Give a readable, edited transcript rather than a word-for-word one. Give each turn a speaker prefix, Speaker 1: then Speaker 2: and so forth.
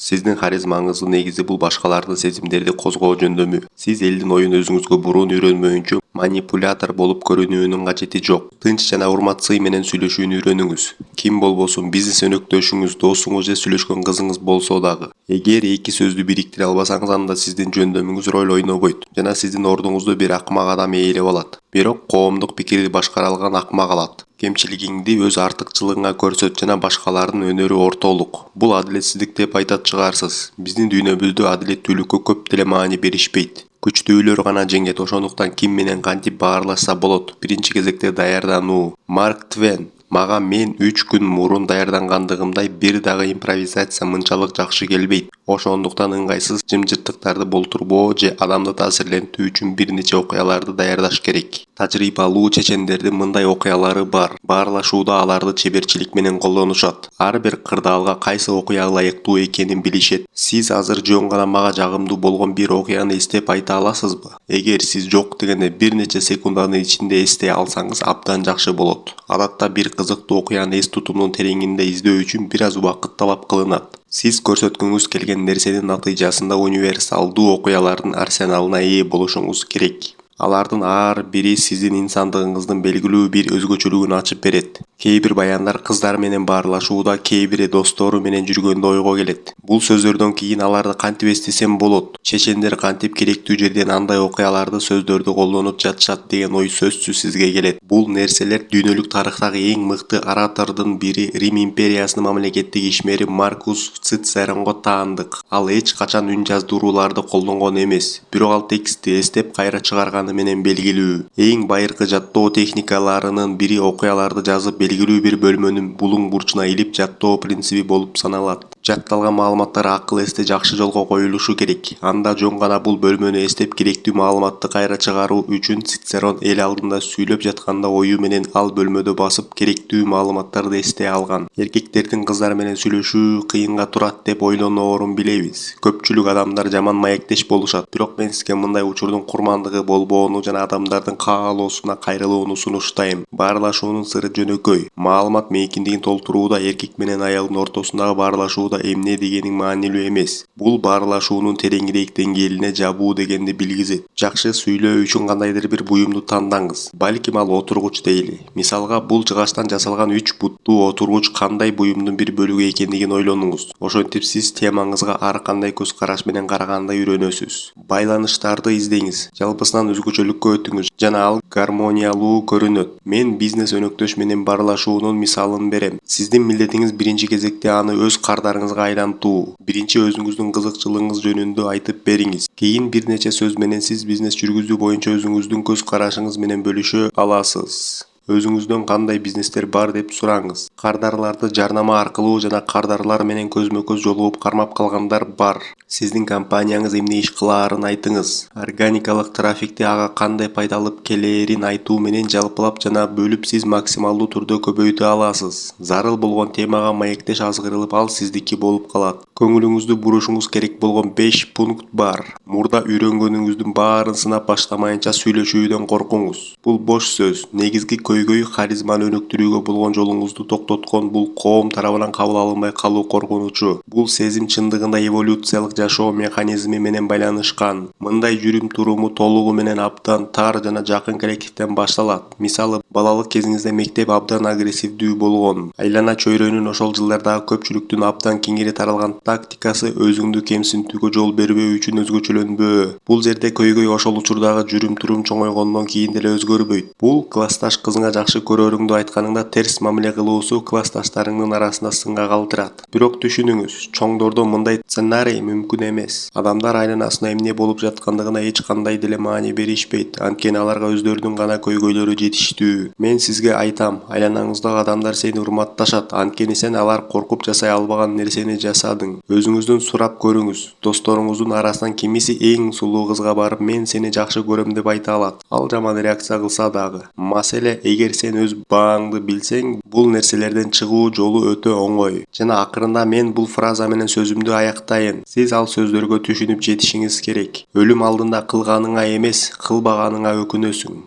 Speaker 1: Сиздин харизмаңыздын негизи бул башкалардын сезимдерди козгоо жөндөмү. Сиз элдин оюн өзүңүзгө бурун үйрөнмөйүнчө манипулятор болуп көрүнүүнүн кажети жок. Тынч жана урматсый менен сүйлөшүүнү үйрөнүңүз. Ким болбосун бизнес өнөктөшүңүз, досуңуз же сүйлөшкөн кызыңыз болсо дагы. Эгер эки сөздү бириктире албасаңыз, анда сиздин жөндөмүңүз роль ойнобойт жана сиздин ордуңузду бир акмак адам ээлеп алат. Бирок коомдук пикирди башкара алган акмак алат. Кемчилигиңди өз артыкчылыгыңа көрсөт жана башкалардын өнөрү ортолук. Бул адилетсиздик деп айтат чыгарсыз. Биздин дүйнөбүздө адилеттүүлүккө көп деле маани беришпейт. Күчтүүлөр гана жеңет, ошондуктан ким менен кантип баарлашса болот? Биринчи кезекте даярдануу. Марк Твен. Мага мен 3 күн мурун даярдангандыгымдай бир дагы импровизация мынчалык жакшы келбейт. Ошондуктан ыңгайсыз жымжырттыктарды болтурбоо же адамды таасирлентүү үчүн бир нече окуяларды даярдаш керек. Тажрыйбалуу чечендердин мындай окуялары бар. Баарлашууда аларды чеберчилик менен колдонушат. Ар бир кырдаалга кайсы окуя ылайыктуу экенин билишет. Сиз азыр жөн гана мага жагымдуу болгон бир окуяны эстеп айта аласызбы? Эгер сиз жок дегенде бир нече секунданын ичинде эстей алсаңыз абдан жакшы болот. Адатта бир кызыктуу окуяны эс тутумдун тереңинде издөө үчүн бир аз убакыт талап кылынат. Сиз көрсөткүңүз келген нерсенин натыйжасында универсалдуу окуялардын арсеналына ээ болушуңуз керек. Алардын ар бири сиздин инсандыгыңыздын белгилүү бир өзгөчөлүгүн ачып берет. Кээ бир баяндар кыздар менен баарлашууда, кээ бири достору менен жүргөндө ойго келет. Бул сөздөрдөн кийин аларды кантип эстесем болот? Чечендер кантип керектүү жерден андай окуяларды, сөздөрдү колдонуп жатышат деген ой сөзсүз сизге келет. Бул нерселер дүйнөлүк тарыхтагы эң мыкты оратордун бири, Рим империясынын мамлекеттик ишмери Маркус Цицеронго таандык. Ал эч качан үн жаздырууларды колдонгон эмес, бирок ал текстти эстеп кайра чыгарганы менен белгилүү. Эң байыркы жаттоо техникаларынын бири окуяларды жазып белгилүү бир бөлмөнүн булуң бурчуна илип жаттоо принциби болуп саналат. Жатталган маалыматтар акыл эсте жакшы жолго коюлушу керек. Анда жөн гана бул бөлмөнү эстеп керектүү маалыматты кайра чыгаруу үчүн Цицерон эл алдында сүйлөп жатканда ою менен ал бөлмөдө басып керектүү маалыматтарды эстей алган. Эркектердин кыздар менен сүйлөшүү кыйынга турат деп ойлоноорун билебиз. Көпчүлүк адамдар жаман маектеш болушат, бирок мен сизге мындай учурдун курмандыгы болбоону жана адамдардын каалоосуна кайрылууну сунуштайм. Баарлашуунун сыры жөнөкөй. Маалымат мейкиндигин толтурууда, эркек менен аялдын ортосундагы баарлашууда эмне дегениң маанилүү эмес. Бул баарлашуунун тереңирээк деңгээлине жабуу дегенди билгизет. Жакшы сүйлөө үчүн кандайдыр бир буюмду тандаңыз. Балким ал отургуч дейли. Мисалга, бул жыгачтан жасалган 3 буттуу отургуч кандай буюмдун бир бөлүгү экендигин ойлонуңуз. Ошентип сиз темаңызга ар кандай көз караш менен караганды үйрөнөсүз. Байланыштарды издеңиз. Жалпысынан өзгөчөлүккө өтүңүз жана ал гармониялуу көрүнөт. Мен бизнес өнөктөш менен баарлашуунун мисалын берем. Сиздин милдетиңиз биринчи кезекте аны өз кардарыңызга айлантуу. Биринчи өзүңүздүн кызыкчылыгыңыз жөнүндө айтып бериңиз. Кийин бир нече сөз менен сиз бизнес жүргүзүү боюнча өзүңүздүн көз карашыңыз менен бөлүшө аласыз. Өзүңүздөн кандай бизнестер бар деп сураңыз. Кардарларды жарнама аркылуу жана кардарлар менен көзмө-көз жолугуп кармап калгандар бар. Сиздин компанияңыз эмне иш кылаарын айтыңыз. Органикалык трафикти ага кандай пайда алып келээрин айтуу менен жалпылап жана бөлүп сиз максималдуу түрдө көбөйтө аласыз. Зарыл болгон темага маектеш азгырылып, ал сиздики болуп калат. Көңүлүңүздү бурушуңуз керек болгон 5 пункт бар. Мурда үйрөнгөнүңүздүн баарын сынап баштамайынча сүйлөшүүдөн коркуңуз. Бул бош сөз. Негизги көйгөй харизманы өнүктүрүүгө болгон жолуңузду токтоткон бул коом тарабынан кабыл алынбай калуу коркунучу. Бул сезим чындыгында эволюциялык жашоо механизми менен байланышкан. Мындай жүрүм-туруму толугу менен абдан тар жана жакын коллективден башталат. Мисалы, балалык кезиңизде мектеп абдан агрессивдүү болгон. Айлана чөйрөнүн ошол жылдардагы көпчүлүктүн абдан кеңири таралган тактикасы өзүңдү кемсинтүүгө жол бербөө үчүн өзгөчөлөнбөө. Бул жерде көйгөй ошол учурдагы жүрүм-турум чоңойгондон кийин деле өзгөрбөйт. Бул классташ кызыңа жакшы көрөрүңдү айтканыңда терс мамиле кылуусу классташтарыңдын арасында сынга калтырат. Бирок түшүнүңүз, чоңдордо мындай сценарий мүмкүн эмес. Адамдар айланасында эмне болуп жаткандыгына эч кандай деле маани беришпейт, анткени аларга өздөрүнүн гана көйгөйлөрү жетиштүү. Мен сизге айтам, айланаңыздагы адамдар сени урматташат, анткени сен алар коркуп жасай албаган нерсени жасадың. Өзүңүздөн сурап көрүңүз. Досторуңуздун арасынан кимиси эң сулуу кызга барып, мен сени жакшы көрөм деп айта алат. Ал жаман реакция кылса дагы. Маселе, эгер сен өз бааңды билсең, бул нерселерден чыгуу жолу өтө оңой. Жана акырында мен бул фраза менен сөзүмдү аяктайын. Сиз ал сөздөргө түшүнүп жетишиңиз керек. Өлүм алдында кылганыңа эмес, кылбаганыңа өкүнөсүң.